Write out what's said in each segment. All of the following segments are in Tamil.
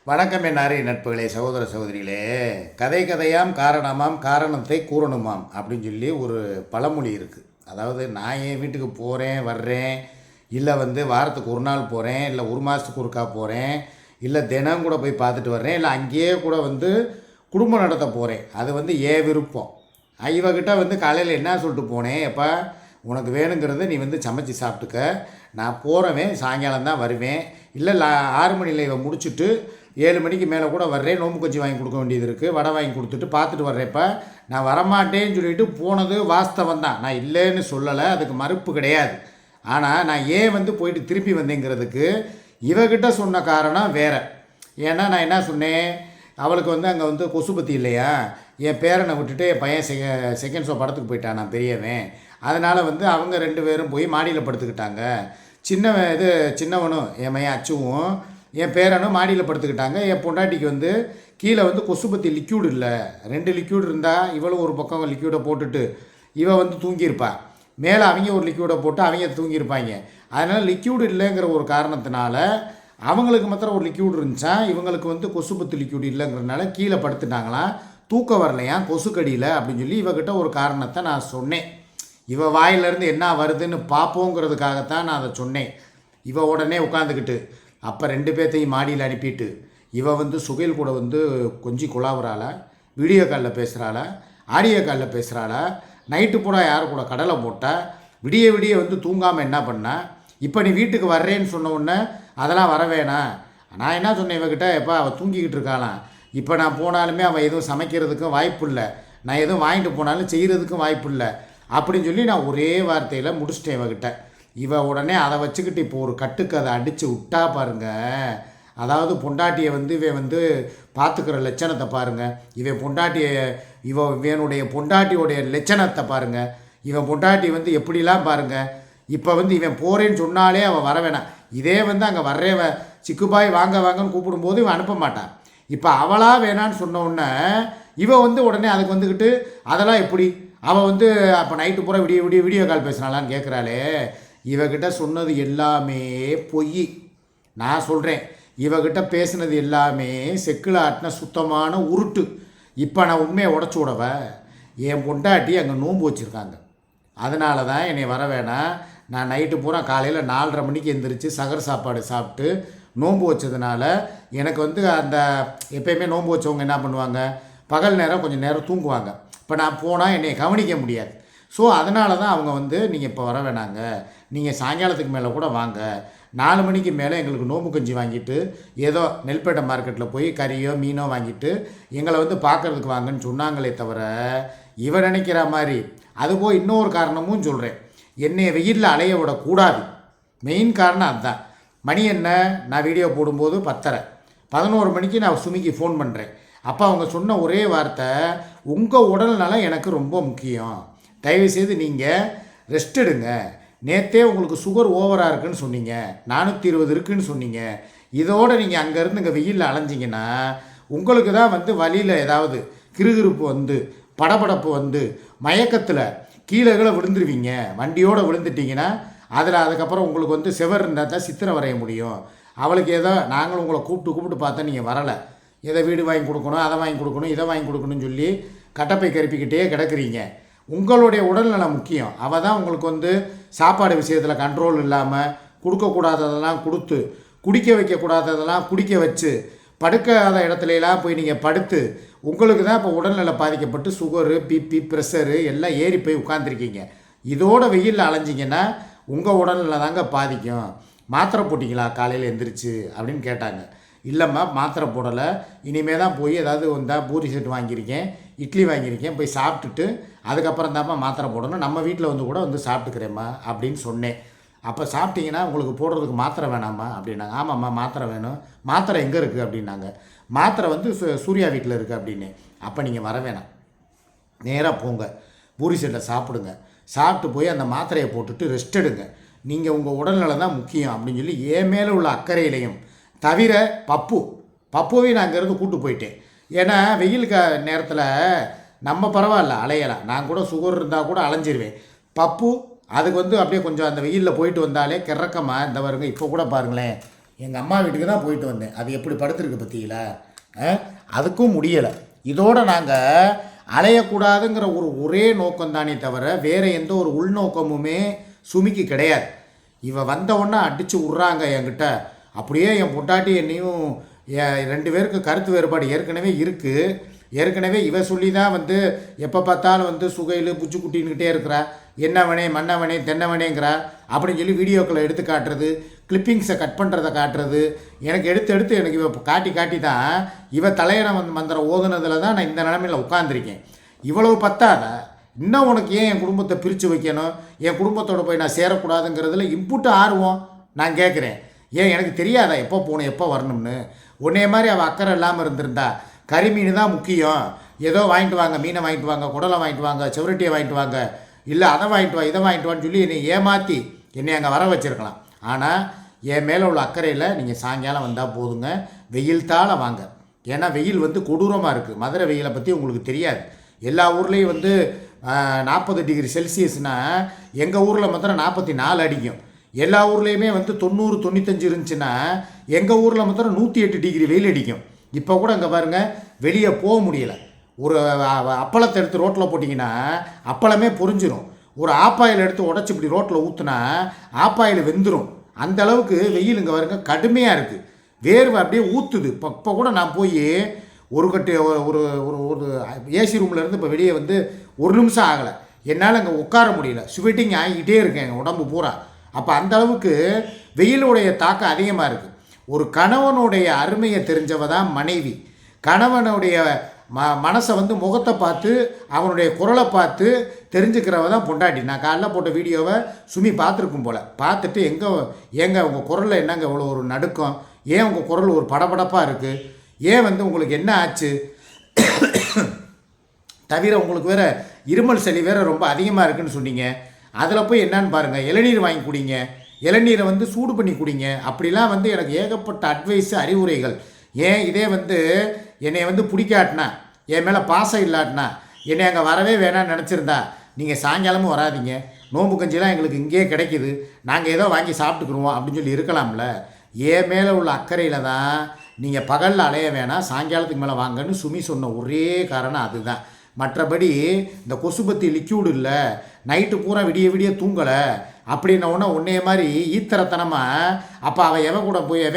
வணக்கம் என்னாரி நட்புகளே, சகோதர சகோதரிகளே. கதை கதையாம் காரணமாம் காரணத்தை கூறணுமாம் அப்படின்னு சொல்லி ஒரு பழமொழி இருக்குது. அதாவது நான் என் வீட்டுக்கு போகிறேன் வர்றேன், இல்லை வாரத்துக்கு ஒரு நாள் போகிறேன், இல்லை ஒரு மாதத்துக்கு ஒருக்கா போகிறேன், இல்லை தினம் கூட போய் பார்த்துட்டு வர்றேன், இல்லை அங்கேயே கூட குடும்பம் நடத்த போகிறேன். அது ஏன் விருப்பம். இவகிட்ட காலையில் என்ன சொல்லிட்டு போனேன், எப்போ உனக்கு வேணுங்கிறத நீ சமைச்சு சாப்பிட்டுக்க, நான் போகிறவன் சாயங்காலம் தான் வருவேன், இல்லை 6 மணியில் இவன் முடிச்சுட்டு 7 மணிக்கு மேலே கூட வர்றேன், நோம்பு கஞ்சி வாங்கி கொடுக்க வேண்டியது இருக்குது, வடை வாங்கி கொடுத்துட்டு பார்த்துட்டு வர்றேப்போ நான் வரமாட்டேன்னு சொல்லிட்டு போனது வாஸ்தவம் தான், நான் இல்லைன்னு சொல்லலை, அதுக்கு மறுப்பு கிடையாது. ஆனால் நான் ஏன் போயிட்டு திருப்பி வந்தேங்கிறதுக்கு இவகிட்ட சொன்ன காரணம் வேறு. ஏன்னா நான் என்ன சொன்னேன், அவளுக்கு அங்கே கொசுபத்தி இல்லையா, என் பேரனை விட்டுட்டு என் பையன் செகண்ட் ஷோ படத்துக்கு போயிட்டான், நான் பெரியவன். அதனால் அவங்க 2 பேரும் போய் மாடியில் படுத்துக்கிட்டாங்க. சின்னவனும் என் மையன் அச்சுவும் என் பேரனும் மாடியில் படுத்துக்கிட்டாங்க. என் பொண்டாட்டிக்கு கீழே கொசுபத்தி லிக்யூடு இல்லை, 2 லிக்யூடு இருந்தால் இவளும் ஒரு பக்கம் லிக்யூடை போட்டுட்டு இவ தூங்கியிருப்பா, மேலே அவங்க ஒரு லிக்யூடை போட்டு அவங்க தூங்கியிருப்பாங்க. அதனால் லிக்யூடு இல்லைங்கிற ஒரு காரணத்தினால அவங்களுக்கு மாத்திரம் ஒரு லிக்யூடு இருந்துச்சா, இவங்களுக்கு கொசுபத்தி லிக்யூடு இல்லைங்கிறதுனால கீழே படுத்துட்டாங்களாம், தூக்கம் வரலையாம் கொசுக்கடியில் அப்படின்னு சொல்லி இவகிட்ட ஒரு காரணத்தை நான் சொன்னேன். இவ வாயிலேருந்து என்ன வருதுன்னு பார்ப்போங்கிறதுக்காகத்தான் நான் அதை சொன்னேன். இவ உடனே உட்காந்துக்கிட்டு அப்போ 2 பேர்த்தையும் மாடியில் அனுப்பிட்டு இவ சுகைல் கூட கொஞ்சி குழாவுறாளா, வீடியோ காலில் பேசுகிறாளா, ஆடியோ காலில் பேசுகிறாளா, நைட்டு பூரா யார் கூட கடலை போட்டால், விடிய விடிய தூங்காமல் என்ன பண்ணா. இப்போ நீ வீட்டுக்கு வர்றேன்னு சொன்ன உடனே அதெல்லாம் வர வேணாம். நான் என்ன சொன்னேன் இவகிட்ட, எப்போ அவள் தூங்கிக்கிட்டு இருக்காளாம், இப்போ நான் போனாலுமே அவள் எதுவும் சமைக்கிறதுக்கும் வாய்ப்பு இல்லை, நான் எதுவும் வாங்கிட்டு போனாலும் செய்கிறதுக்கும் வாய்ப்பு இல்லை அப்படின்னு சொல்லி நான் ஒரே வார்த்தையில் முடிச்சிட்டேன் இவகிட்ட. இவ உடனே அதை வச்சுக்கிட்டு இப்போ ஒரு கட்டுக்கு அதை அடித்து விட்டா பாருங்க. அதாவது பொண்டாட்டியை இவன் பார்த்துக்கிற லட்சணத்தை பாருங்கள், இவனுடைய பொண்டாட்டியோடைய லட்சணத்தை பாருங்கள், இவன் பொண்டாட்டி எப்படிலாம் பாருங்கள். இப்போ இவன் போகிறேன்னு சொன்னாலே அவன் வர வேணாம். இதே அங்கே வர்றேவ சிக்குபாய் வாங்க வாங்கன்னு கூப்பிடும்போது இவன் அனுப்ப மாட்டான். இப்போ அவளாக வேணான்னு சொன்ன உடனே இவ உடனே அதுக்கு வந்துக்கிட்டு அதெல்லாம் எப்படி அவள் அப்போ நைட்டு பூரா வீடியோ கால் பேசுனாலான்னு கேட்குறாளே. இவகிட்ட சொன்னது எல்லாமே பொய். நான் சொல்கிறேன், இவகிட்ட பேசுனது எல்லாமே செக்கில் ஆட்டின சுத்தமான உருட்டு. இப்போ நான் உண்மையை உடச்சி விடவ, என் பொண்டாட்டி அங்கே நோன்பு வச்சுருக்காங்க, அதனால தான் என்னை வர வேணாம். நான் நைட்டு பூரா காலையில் 4:30 மணிக்கு எந்திரிச்சு சகர் சாப்பாடு சாப்பிட்டு நோன்பு வச்சதுனால எனக்கு அந்த எப்பயுமே நோன்பு வச்சவங்க என்ன பண்ணுவாங்க, பகல் நேரம் கொஞ்சம் நேரம் தூங்குவாங்க. இப்போ நான் போனால் என்னை கவனிக்க முடியாது. ஸோ அதனால தான் அவங்க நீங்கள் இப்போ வர வேணாங்க, நீங்கள் சாயங்காலத்துக்கு மேலே கூட வாங்க, 4 மணிக்கு மேலே எங்களுக்கு நோம்பு கஞ்சி வாங்கிட்டு ஏதோ நெல்பேட்டை மார்க்கெட்டில் போய் கறியோ மீனோ வாங்கிட்டு எங்களை பார்க்குறதுக்கு வாங்கன்னு சொன்னாங்களே தவிர இவ நினைக்கிற மாதிரி. அதுபோல் இன்னொரு காரணமும் சொல்கிறேன், என்னை வெயிலில் அலைய விடக்கூடாது. மெயின் காரணம் அதுதான். மணி என்ன, நான் வீடியோ போடும்போது 10:30, 11 மணிக்கு நான் சுமிக்கு ஃபோன் பண்ணுறேன். அப்போ அவங்க சொன்ன ஒரே வார்த்தை, உங்கள் உடல்நலம் எனக்கு ரொம்ப முக்கியம், தயவுசெய்து நீங்கள் ரெஸ்ட் எடுங்க, நேற்றே உங்களுக்கு சுகர் ஓவராக இருக்குதுன்னு சொன்னீங்க, 420 இருக்குதுன்னு சொன்னீங்க, இதோடு நீங்கள் அங்கேருந்து இங்கே வெயிலில் அலைஞ்சிங்கன்னா உங்களுக்கு தான் வழியில் ஏதாவது கிருகிருப்பு படபடப்பு மயக்கத்தில் கீழே விழுந்துருவீங்க. வண்டியோடு விழுந்துட்டிங்கன்னா அதில் அதுக்கப்புறம் உங்களுக்கு செவர் இருந்தால் தான் சித்திரை வரைய முடியும். அவளுக்கு ஏதோ நாங்களும் உங்களை கூப்பிட்டு பார்த்தா நீங்கள் வரலை, எதை வீடு வாங்கி கொடுக்கணும், அதை வாங்கி கொடுக்கணும், இதை வாங்கி கொடுக்கணும்னு சொல்லி கட்டப்பை கருப்பிக்கிட்டே கிடக்குறீங்க. உங்களுடைய உடல்நலம் முக்கியம். அவள் தான் உங்களுக்கு சாப்பாடு விஷயத்தில் கண்ட்ரோல் இல்லாமல் கொடுக்கக்கூடாததெல்லாம் கொடுத்து, குடிக்க வைக்கக்கூடாததெல்லாம் குடிக்க வச்சு, படுக்காத இடத்துலலாம் போய் நீங்கள் படுத்து உங்களுக்கு தான் இப்போ உடல்நலம் பாதிக்கப்பட்டு சுகரு பிபி ப்ரெஷரு எல்லாம் ஏறி போய் உட்காந்துருக்கீங்க. இதோட வெயிலில் அலைஞ்சிங்கன்னா உங்கள் உடல்நலம் தாங்க பாதிக்கும். மாத்திரை போட்டிங்களா காலையில் எந்திரிச்சு அப்படின்னு கேட்டாங்க. இல்லைம்மா மாத்திரை போடலை, இனிமேல் தான் போய் ஏதாவது பூரி செட் வாங்கியிருக்கேன், இட்லி வாங்கியிருக்கேன், போய் சாப்பிட்டுட்டு அதுக்கப்புறம் தான்ப்பா மாத்திரை போடணும், நம்ம வீட்டில் கூட சாப்பிட்டுக்கிறேம்மா அப்படின்னு சொன்னேன். அப்போ சாப்பிட்டீங்கன்னா உங்களுக்கு போடுறதுக்கு மாத்திரை வேணாம்மா அப்படின்னாங்க. ஆமாம்மா மாத்திரை வேணும், மாத்திரை எங்கே இருக்குது அப்படின்னாங்க. மாத்திரை சூர்யா வீட்டில் இருக்குது அப்படின்னு. அப்போ நீங்கள் வர வேணாம், நேராக போங்க, பூரி செட்டை சாப்பிடுங்க, சாப்பிட்டு போய் அந்த மாத்திரையை போட்டுட்டு ரெஸ்ட் எடுங்க, நீங்கள் உங்கள் உடல்நலம் தான் முக்கியம் அப்படின்னு சொல்லி என் மேலே உள்ள அக்கறையிலையும் தவிர பப்புவையும் நான் அங்கேருந்து கூப்பிட்டு போயிட்டேன். ஏன்னா வெயில் நேரத்தில் நம்ம பரவாயில்ல அலையலாம், நான் கூட சுகர் இருந்தால் கூட அலைஞ்சிருவேன். பப்பு அதுக்கு அப்படியே கொஞ்சம் அந்த வெயிலில் போயிட்டு வந்தாலே கிறக்கமாக இந்த வருங்க. இப்போ கூட பாருங்களேன், எங்கள் அம்மா வீட்டுக்கு தான் போயிட்டு வந்தேன். அது எப்படி படுத்துருக்கு பார்த்தீங்களா? அதுக்கும் முடியலை. இதோடு நாங்கள் அலையக்கூடாதுங்கிற ஒரே நோக்கம் தானே தவிர வேறு எந்த ஒரு உள்நோக்கமுமே சுமிக்கு கிடையாது. இவன் வந்தவுடனே அடித்து விட்றாங்க என்கிட்ட. அப்படியே என் பொட்டாட்டி என்னையும் 2 பேருக்கு கருத்து வேறுபாடு ஏற்கனவே இருக்குது. ஏற்கனவே இவ சொல்லி தான் எப்போ பார்த்தாலும் சுகையில் புச்சு குட்டின்னுக்கிட்டே இருக்கிறா. என்னவனே மன்னவனே தென்னவனேங்கிறா அப்படின்னு சொல்லி வீடியோக்களை எடுத்து காட்டுறது, கிளிப்பிங்ஸை கட் பண்ணுறதை காட்டுறது, எனக்கு எடுத்து எனக்கு இவ காட்டி தான் இவ தலையணை மந்திரம் ஓதுனதில் தான் நான் இந்த நிலமையில் உட்காந்துருக்கேன். இவ்வளவு பத்தாத இன்னும் உனக்கு ஏன் என் குடும்பத்தை பிரித்து வைக்கணும், என் குடும்பத்தோடு போய் நான் சேரக்கூடாதுங்கிறதுல இம்புட்டு ஆர்வம் நான் கேட்குறேன். ஏன் எனக்கு தெரியாதா எப்போ போகணும் எப்போ வரணும்னு? உன்னைய மாதிரி அவள் அக்கறை இல்லாமல் இருந்திருந்தா கறி மீன் தான் முக்கியம், ஏதோ வாங்கிட்டு வாங்க, மீனை வாங்கிட்டு வாங்க, குடலை வாங்கிட்டு வாங்க, செவரட்டியை வாங்கிட்டு வாங்க, இல்லை அதை வாங்கிட்டு வா இதை வாங்கிட்டு வான்னு சொல்லி என்னை ஏமாற்றி என்னை அங்கே வர வச்சுருக்கலாம். ஆனால் என் மேலே உள்ள அக்கறையில் நீங்கள் சாயங்காலம் வந்தால் போதுங்க, வெயில் தாழ வாங்க. ஏன்னா வெயில் கொடூரமாக இருக்குது. மதுரை வெயிலை பற்றி உங்களுக்கு தெரியாது. எல்லா ஊர்லேயும் 40 டிகிரி செல்சியஸ்னால் எங்கள் ஊரில் மாத்திரம் 44 அடிக்கும். எல்லா ஊர்லேயுமே 90 95 இருந்துச்சுன்னா எங்கள் ஊரில் மாத்திரம் 108 டிகிரி வெயில் அடிக்கும். இப்போ கூட அங்கே பாருங்கள், வெளியே போக முடியலை. ஒரு அப்பளத்தை எடுத்து ரோட்டில் போட்டிங்கன்னா அப்பளமே பொரிஞ்சிடும். ஒரு ஆப்பாயில் எடுத்து உடச்சி இப்படி ரோட்டில் ஊற்றுனா ஆப்பாயில் வெந்துடும். அந்த அளவுக்கு வெயில் இங்கே பாருங்க கடுமையாக இருக்குது. வேர்வை அப்படியே ஊற்றுது. இப்போ கூட நான் போய் ஒரு ஒரு ஏசி ரூம்லேருந்து இப்போ வெளியே 1 நிமிஷம் ஆகலை. என்னால் அங்கே உட்கார முடியல. ஸ்வெட்டிங் ஆகிக்கிட்டே இருக்கேன் எங்கள் உடம்பு பூரா. அப்போ அந்த அளவுக்கு வெயிலுடைய தாக்கம் அதிகமாக இருக்குது. ஒரு கணவனுடைய அருமையை தெரிஞ்சவ தான் மனைவி. கணவனுடைய மனசை முகத்தை பார்த்து அவனுடைய குரலை பார்த்து தெரிஞ்சுக்கிறவ தான் பொண்டாட்டி. நான் காலைல போட்ட வீடியோவை சுமி பார்த்துருக்கும் போல். பார்த்துட்டு எங்கே உங்கள் குரலில் என்னங்க இவ்வளோ ஒரு நடுக்கம், ஏன் உங்கள் குரல் ஒரு படபடப்பாக இருக்குது, ஏன் உங்களுக்கு என்ன ஆச்சு, தவிர உங்களுக்கு வேறு இருமல் சளி வேறு ரொம்ப அதிகமாக இருக்குதுன்னு சொன்னீங்க. அதில் போய் என்னான்னு பாருங்கள், இளநீர் வாங்கி குடிங்க, இளநீரை சூடு பண்ணி குடிங்க. அப்படிலாம் எனக்கு ஏகப்பட்ட அட்வைஸு அறிவுரைகள். ஏன் இதே என்னை பிடிக்காட்டினா, என் மேலே பாசம் இல்லாட்டினா, என்னை அங்கே வரவே வேணான்னு நினச்சிருந்தா நீங்கள் சாயங்காலமும் வராதிங்க, நோம்பு கஞ்சிலாம் எங்களுக்கு இங்கேயே கிடைக்கிது, நாங்கள் ஏதோ வாங்கி சாப்பிட்டுக்குருவோம் அப்படின்னு சொல்லி இருக்கலாம்ல. என் மேலே உள்ள அக்கறையில் தான் நீங்கள் பகலில் அலைய வேணாம், சாயங்காலத்துக்கு மேலே வாங்கன்னு சுமி சொன்ன ஒரே காரணம் அதுதான். மற்றபடி இந்த கொசுபத்தி லிக்யூடு இல்லை, நைட்டு பூரா விடிய தூங்கலை அப்படின்னோடனே உன்னைய மாதிரி ஈத்தரத்தனமாக அப்போ அவள் எவன்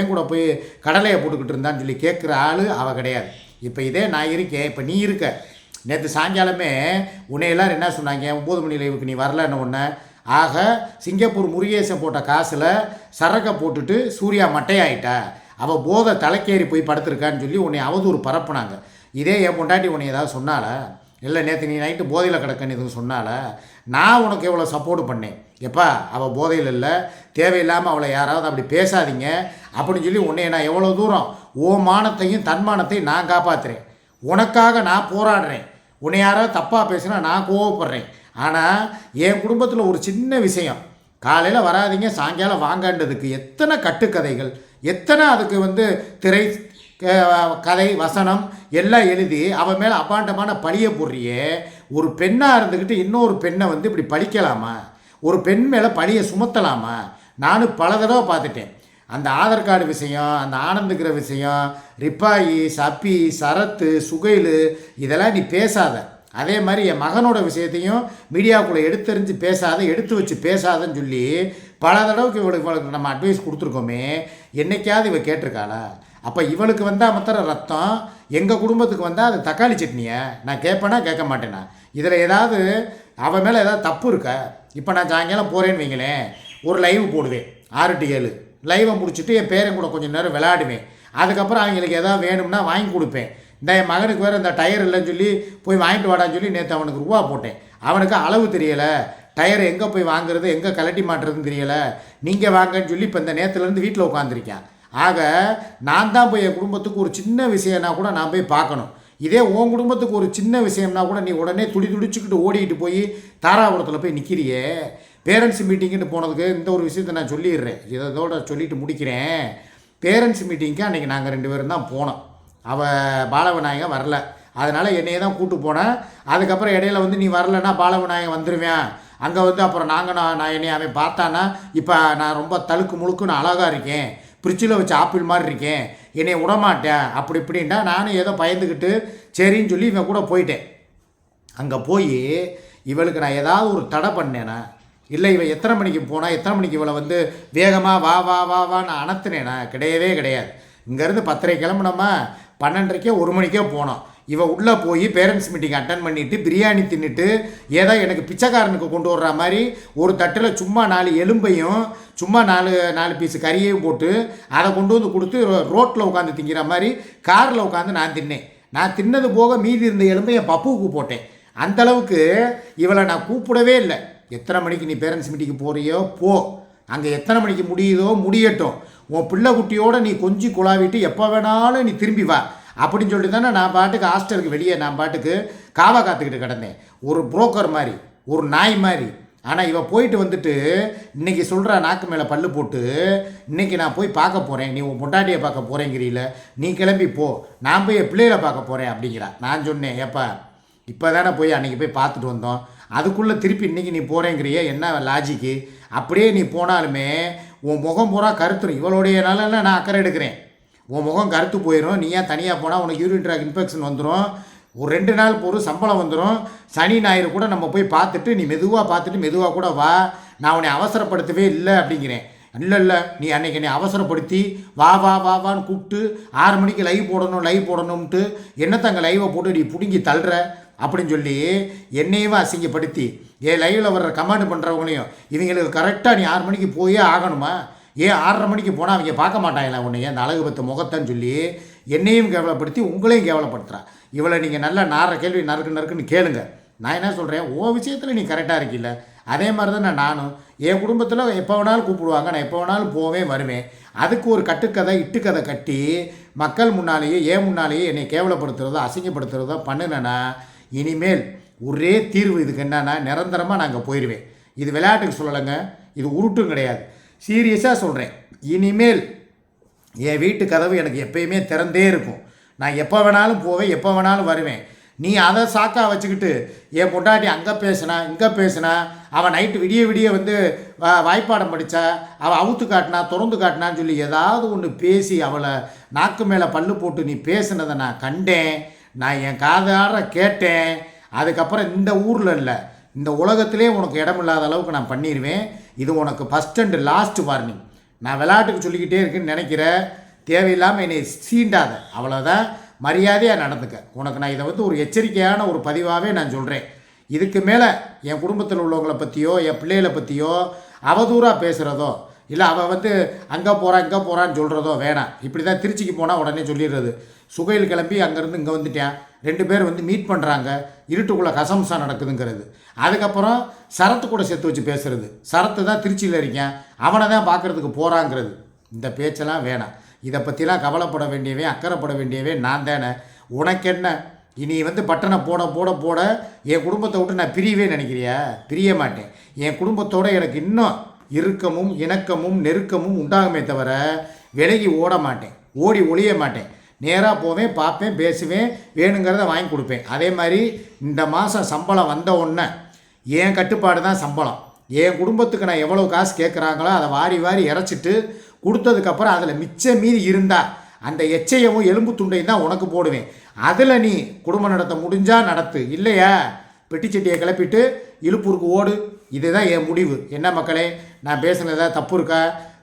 கூட போய் கடலையை போட்டுக்கிட்டு இருந்தான்னு சொல்லி கேட்குற ஆள் அவள் கிடையாது. இப்போ இதே நான் இருக்கேன், இப்போ நீ இருக்க. நேற்று சாயங்காலமே உன்னை எல்லோரும் என்ன சொன்னாங்க, 9 மணி லைவுக்கு நீ வரலன்னு ஒன்று. ஆக சிங்கப்பூர் முருகேசன் போட்ட காசில் சரக்கை போட்டுட்டு சூர்யா மட்டையாயிட்டா, அவள் போதை தலைக்கேறி போய் படுத்துருக்கான்னு சொல்லி உன்னை அவதூறு பரப்புனாங்க. இதே என் பொண்டாட்டி உன்னை ஏதாவது சொன்னால, இல்லை நேற்று நீ நைட்டு போதையில் கிடக்குன்னு எதுவும் சொன்னால, நான் உனக்கு எவ்வளோ சப்போர்ட் பண்ணேன். எப்பா அவள் போதையில் இல்லை, தேவையில்லாமல் அவளை யாராவது அப்படி பேசாதீங்க அப்படின்னு சொல்லி உன்னை நான் எவ்வளோ தூரம் ஓ மானத்தையும் தன்மானத்தையும் நான் காப்பாற்றுறேன். உனக்காக நான் போராடுறேன். உன்னை யாராவது தப்பாக பேசினா நான் கோவப்படுறேன். ஆனால் என் குடும்பத்தில் ஒரு சின்ன விஷயம், காலையில் வராதிங்க சாயங்காலம் வாங்கன்றதுக்கு எத்தனை கட்டுக்கதைகள், எத்தனை அதுக்கு திரை கதை வசனம் எல்லாம் எழுதி அவன் மேலே அபாண்டமான பழியை போடுறியே. ஒரு பெண்ணாக இருந்துக்கிட்டு இன்னொரு பெண்ணை இப்படி பழிக்கலாமா? ஒரு பெண் மேலே பழியை சுமத்தலாமா? நானும் பல தடவை பார்த்துட்டேன். அந்த ஆதார் கார்டு விஷயம், அந்த ஆனந்துக்கிற விஷயம், ரிப்பாயி, சப்பி, சரத்து, சுகைலு, இதெல்லாம் நீ பேசாத. அதே மாதிரி என் மகனோட விஷயத்தையும் மீடியாவுக்குள்ளே எடுத்தறிஞ்சு பேசாத, எடுத்து வச்சு பேசாதன்னு சொல்லி பல தடவைக்கு இவளுக்கு நம்ம அட்வைஸ் கொடுத்துருக்கோமே. என்னைக்காவது இவ கேட்டிருக்காளா? அப்போ இவளுக்கு மாத்திரம் ரத்தம், எங்கள் குடும்பத்துக்கு அது தக்காளி சட்னியை நான் கேட்பேனா கேட்க மாட்டேனா? இதில் ஏதாவது அவன் மேலே ஏதாவது தப்பு இருக்கா? இப்போ நான் சாயங்காலம் போகிறேன்னு வைங்களேன், ஒரு லைவ் போடுவேன் 6 to 7. லைவை முடிச்சுட்டு என் பேரன் கூட கொஞ்சம் நேரம் விளையாடுவேன். அதுக்கப்புறம் அவங்களுக்கு எதாவது வேணும்னா வாங்கி கொடுப்பேன். இந்த என் மகனுக்கு வேறு இந்த டயர் இல்லைன்னு சொல்லி போய் வாங்கிட்டு வாடான்னு சொல்லி நேற்று அவனுக்கு ரூபா போட்டேன். அவனுக்கு அளவு தெரியலை, டயர் எங்கே போய் வாங்குறது, எங்கே கலட்டி மாட்டுறதுன்னு தெரியலை, நீங்கள் வாங்கன்னு சொல்லி இப்போ இந்த நேரத்துலேருந்து வீட்டில் உட்காந்துருக்கேன். ஆக நான் தான் போய் என் குடும்பத்துக்கு ஒரு சின்ன விஷயம்னா கூட நான் போய் பார்க்கணும். இதே உன் குடும்பத்துக்கு ஒரு சின்ன விஷயம்னா கூட நீ உடனே துடிச்சுக்கிட்டு ஓடிக்கிட்டு போய் தாராபுரத்தில் போய் நிற்கிறியே. பேரண்ட்ஸ் மீட்டிங்குன்னு போனதுக்கு இந்த ஒரு விஷயத்தை நான் சொல்லிடுறேன், இதோட சொல்லிவிட்டு முடிக்கிறேன். பேரண்ட்ஸ் மீட்டிங்க்கு அன்றைக்கி நாங்கள் 2 பேரும் தான் போனோம். அவள் பாலவிநாயகம் வரல, அதனால் என்னையே தான் கூப்பிட்டு போனேன். அதுக்கப்புறம் இடையில நீ வரலைன்னா பாலவிநாயகம் வந்துடுவேன். அங்கே அப்புறம் நான் என்னை அவன் பார்த்தானா இப்போ நான் ரொம்ப தழுக்கு முழுக்குன்னு அழகாக இருக்கேன், ஃப்ரிட்ஜில் வச்சு ஆப்பிள் மாதிரி இருக்கேன், என்னை விடமாட்டேன் அப்படி இப்படின்ட்டா நானும் ஏதோ பயந்துக்கிட்டு சரின்னு சொல்லி இவன் கூட போயிட்டேன். அங்கே போய் இவளுக்கு நான் ஏதாவது ஒரு தடை பண்ணேனா, இல்லை இவன் எத்தனை மணிக்கு போனால் எத்தனை மணிக்கு இவளை வந்து வேகமாக வா வா வா வான்னு அணத்துனேனா? கிடையவே கிடையாது. இங்கேருந்து 10:30 கிளம்புனோமா, 12:30 1 மணிக்கே போனோம். இவன் உள்ளே போய் பேரண்ட்ஸ் மீட்டிங் அட்டன் பண்ணிவிட்டு பிரியாணி தின்னுட்டு ஏதோ எனக்கு பிச்சைக்காரனுக்கு கொண்டு வர்ற மாதிரி ஒரு தட்டில் சும்மா 4 எலும்பையும் சும்மா 4 பீஸு கறியையும் போட்டு அதை கொண்டு வந்து கொடுத்து ரோட்டில் உட்காந்து திங்கிற மாதிரி காரில் உட்காந்து நான் தின்னேன். நான் தின்னது போக மீதி இருந்த எலும்பை என் பப்புவுக்கு போட்டேன். அந்தளவுக்கு இவளை நான் கூப்பிடவே இல்லை. எத்தனை மணிக்கு நீ பேரண்ட்ஸ் மீட்டிங்கு போகிறியோ போ, அங்கே எத்தனை மணிக்கு முடியுதோ முடியட்டும், உன் பிள்ளை குட்டியோடு நீ கொஞ்சி குழாவிட்டு எப்போ வேணாலும் நீ திரும்பி வா அப்படின்னு சொல்லிட்டு தானே நான் பாட்டுக்கு ஹாஸ்டலுக்கு வெளியே நான் பாட்டுக்கு காவா காத்துக்கிட்டு கிடந்தேன். ஒரு புரோக்கர் மாதிரி, ஒரு நாய் மாதிரி. ஆனால் இவன் போயிட்டு வந்துட்டு இன்றைக்கி சொல்கிற நாக்கு மேலே பல்லு போட்டு இன்றைக்கி நான் போய் பார்க்க போகிறேன், நீ உன் பொண்டாட்டியை பார்க்க போகிறேங்கிறீல, நீ கிளம்பி போ, நான் போய் என் பிள்ளைகளை பார்க்க போகிறேன் அப்படிங்கிறா. நான் சொன்னேன், ஏப்பா இப்போ தானே போய் அன்றைக்கி போய் பார்த்துட்டு வந்தோம், அதுக்குள்ளே திருப்பி இன்றைக்கி நீ போகிறேங்கிறிய, என்ன லாஜிக்கு? அப்படியே நீ போனாலுமே உன் முகம் பூரா கருத்துரும். இவளுடைய நலனில் நான் அக்கறை எடுக்கிறேன். உன் முகம் கருத்து போயிடும். நீ ஏன் தனியாக போனால் உனக்கு யூரின் ட்ராக் இன்ஃபெக்ஷன் வந்துடும், ஒரு 2 நாள் போகிற சம்பளம் வந்துடும். சனி ஞாயிறு கூட நம்ம போய் பார்த்துட்டு நீ மெதுவாக பார்த்துட்டு மெதுவாக கூட வா, நான் உன்னை அவசரப்படுத்தவே இல்லை அப்படிங்கிறேன். இல்லை நீ அன்றைக்கி என்னை அவசரப்படுத்தி வா வா வா வான்னு கூப்பிட்டு 6 மணிக்கு லைவ் போடணும்ன்ட்டு என்னத்தை அங்கே லைவை போட்டு நீ பிடுங்கி தள்ளுற அப்படின்னு சொல்லி என்னையும் அசிங்கப்படுத்தி ஏன் லைவில் வர்ற கமெண்ட் பண்ணுறவங்களையும் இவங்களுக்கு கரெக்டாக நீ 6 மணிக்கு போயே ஆகணுமா, ஏன் 6:30 மணிக்கு போனால் அவங்க பார்க்க மாட்டாங்களா உன்னைய அந்த அழகு பத்த முகத்தைன்னு சொல்லி என்னையும் கேவலப்படுத்தி உங்களையும் கேவலப்படுத்துகிறா. இவளை நீங்கள் நல்லா நார கேள்வி நறுக்குன்னு கேளுங்க. நான் என்ன சொல்கிறேன், ஓ விஷயத்தில் நீ கரெக்டாக இருக்கில்ல, அதே மாதிரி தான் நானும் என் குடும்பத்தில் எப்போ வேணாலும் கூப்பிடுவாங்க, நான் எப்போ வேணாலும் போவேன் வருவேன். அதுக்கு ஒரு கட்டுக்கதை இட்டுக்கதை கட்டி மக்கள் முன்னாலேயே ஏன் முன்னாலேயே என்னை கேவலப்படுத்துகிறதோ அசிங்கப்படுத்துகிறதோ பண்ணினேன்னா இனிமேல் ஒரே தீர்வு இதுக்கு என்னன்னா நிரந்தரமாக நாங்கள் போயிடுவேன். இது விளையாட்டுக்கு சொல்லலைங்க, இது உருட்டும் கிடையாது, சீரியஸாக சொல்கிறேன். இனிமேல் என் வீட்டு கதவு எனக்கு எப்பயுமே திறந்தே இருக்கும். நான் எப்போ வேணாலும் போவேன், எப்போ வேணாலும் வருவேன். நீ அதை சாக்கா வச்சுக்கிட்டு என் பொண்டாட்டி அங்கே பேசினா இங்கே பேசினா, அவன் நைட்டு விடிய வந்து வாய்ப்பாடம் படித்தா, அவள் அவுத்து காட்டினா திறந்து காட்டினான்னு சொல்லி ஏதாவது ஒன்று பேசி அவளை நாக்கு மேலே பல்லு போட்டு நீ பேசினதை நான் கண்டேன், நான் என் காதார கேட்டேன். அதுக்கப்புறம் இந்த ஊரில் இல்லை, இந்த உலகத்திலே உனக்கு இடம் இல்லாத அளவுக்கு நான் பண்ணிடுவேன். இது உனக்கு ஃபஸ்ட் அண்ட் லாஸ்ட் வார்னிங். நான் விளையாட்டுக்கு சொல்லிக்கிட்டே இருக்குன்னு நினைக்கிற, தேவையில்லாமல் என்னை சீண்டாத, அவ்வளோதான். மரியாதையாக நடந்துக்க. உனக்கு நான் இதை வந்து ஒரு எச்சரிக்கையான ஒரு பதிவாகவே நான் சொல்கிறேன். இதுக்கு மேலே என் குடும்பத்தில் உள்ளவங்களை பற்றியோ என் பிள்ளைகளை பற்றியோ அவதூறாக பேசுகிறதோ இல்லை அவள் வந்து அங்கே இங்கே போகிறான்னு சொல்கிறதோ வேணாம். இப்படி தான் திருச்சிக்கு போனால் உடனே சொல்லிடுறது, சுகையில் கிளம்பி அங்கேருந்து இங்கே வந்துட்டேன், 2 பேர் வந்து மீட் பண்ணுறாங்க, இருட்டுக்குள்ளே கசம்சா நடக்குதுங்கிறது. அதுக்கப்புறம் சரத்து கூட சேர்த்து வச்சு பேசுகிறது, சரத்து தான் திருச்சியில் இருக்கேன், அவனை தான் பார்க்குறதுக்கு போகிறாங்கிறது. இந்த பேச்செல்லாம் வேணாம். இதை பற்றிலாம் கவலைப்பட வேண்டியவே அக்கறைப்பட வேண்டியவே நான் தானே. உனக்கு என்ன, இனி வந்து பட்டனை போட என் குடும்பத்தை விட்டு நான் பிரியவே நினைக்கிறியா? பிரிய மாட்டேன். என் குடும்பத்தோடு எனக்கு இன்னும் இறுக்கமும் இணக்கமும் நெருக்கமும் உண்டாகுமே தவிர விலகி ஓட மாட்டேன், ஓடி ஒளிய மாட்டேன். நேராக போவேன், பார்ப்பேன், பேசுவேன், வேணுங்கிறத வாங்கி கொடுப்பேன். அதே மாதிரி இந்த மாதம் சம்பளம் வந்த உடனே என் கட்டுப்பாடு தான் சம்பளம். என் குடும்பத்துக்கு நான் எவ்வளோ காசு கேட்குறாங்களோ அதை வாரி இறைச்சிட்டு கொடுத்ததுக்கப்புறம் அதில் மிச்சம் மீதி இருந்தால் அந்த எச்சையவும் எலும்பு துண்டையும் தான் உனக்கு போடுவேன். அதில் நீ குடும்பம் நடத்த முடிஞ்சால் நடத்து, இல்லையா பெட்டிச்சட்டியை கிளப்பிட்டு இழுப்பூருக்கு ஓடு. இதுதான் என் முடிவு. என்ன மக்களே, நான் பேசுனது ஏதாவது தப்பு இருக்கா?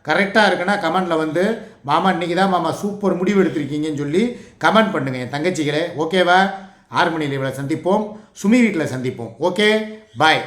கரெக்டாக இருக்குன்னா கமெண்டில் வந்து மாமா இன்றைக்கி தான் மாமா சூப்பர் முடிவு எடுத்திருக்கீங்கன்னு சொல்லி கமெண்ட் பண்ணுங்கள் என் தங்கச்சிகளே. ஓகேவா? 6 மணி லீவில் சந்திப்போம், சுமி வீட்டில் சந்திப்போம். ஓகே, பாய்.